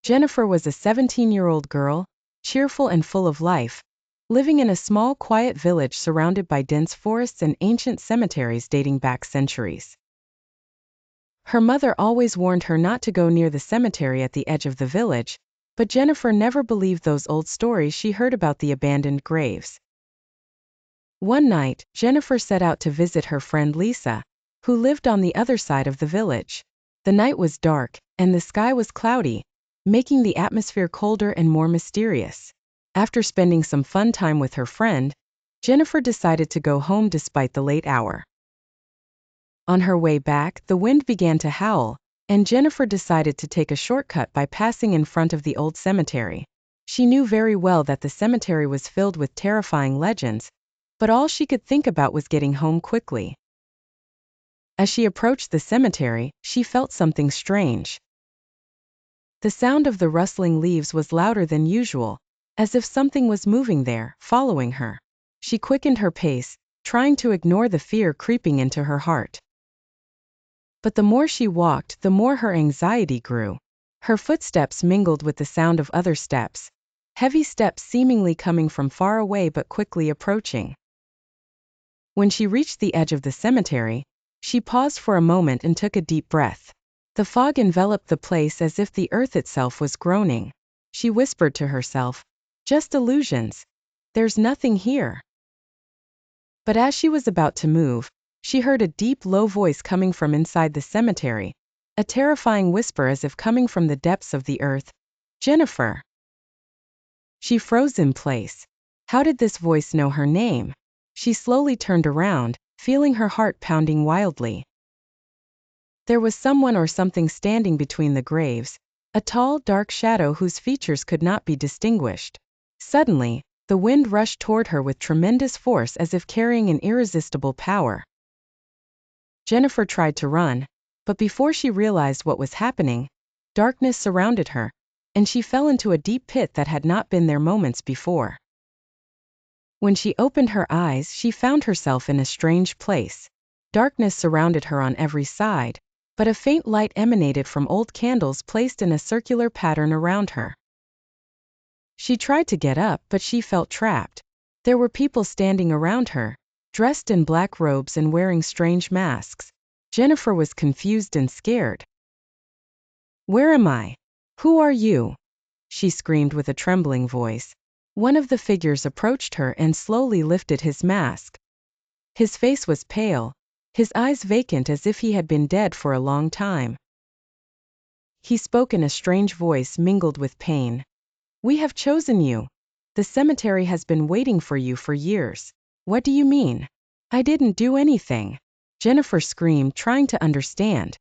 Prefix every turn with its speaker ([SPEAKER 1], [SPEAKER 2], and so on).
[SPEAKER 1] Jennifer was a 17-year-old girl, cheerful and full of life, living in a small, quiet village surrounded by dense forests and ancient cemeteries dating back centuries. Her mother always warned her not to go near the cemetery at the edge of the village, but Jennifer never believed those old stories she heard about the abandoned graves. One night, Jennifer set out to visit her friend Lisa, who lived on the other side of the village. The night was dark, and the sky was cloudy, making the atmosphere colder and more mysterious. After spending some fun time with her friend, Jennifer decided to go home despite the late hour. On her way back, the wind began to howl, and Jennifer decided to take a shortcut by passing in front of the old cemetery. She knew very well that the cemetery was filled with terrifying legends, but all she could think about was getting home quickly. As she approached the cemetery, she felt something strange. The sound of the rustling leaves was louder than usual, as if something was moving there, following her. She quickened her pace, trying to ignore the fear creeping into her heart. But the more she walked, the more her anxiety grew. Her footsteps mingled with the sound of other steps, heavy steps seemingly coming from far away but quickly approaching. When she reached the edge of the cemetery, she paused for a moment and took a deep breath. The fog enveloped the place as if the earth itself was groaning. She whispered to herself, "Just illusions. There's nothing here." But as she was about to move, she heard a deep, low voice coming from inside the cemetery, a terrifying whisper as if coming from the depths of the earth. "Jennifer." She froze in place. How did this voice know her name? She slowly turned around, feeling her heart pounding wildly. There was someone or something standing between the graves, a tall, dark shadow whose features could not be distinguished. Suddenly, the wind rushed toward her with tremendous force as if carrying an irresistible power. Jennifer tried to run, but before she realized what was happening, darkness surrounded her, and she fell into a deep pit that had not been there moments before. When she opened her eyes, she found herself in a strange place. Darkness surrounded her on every side, but a faint light emanated from old candles placed in a circular pattern around her. She tried to get up, but she felt trapped. There were people standing around her, dressed in black robes and wearing strange masks. Jennifer was confused and scared. "Where am I? Who are you?" she screamed with a trembling voice. One of the figures approached her and slowly lifted his mask. His face was pale, his eyes vacant as if he had been dead for a long time. He spoke in a strange voice mingled with pain. "We have chosen you. The cemetery has been waiting for you for years." "What do you mean? I didn't do anything," Jennifer screamed, trying to understand.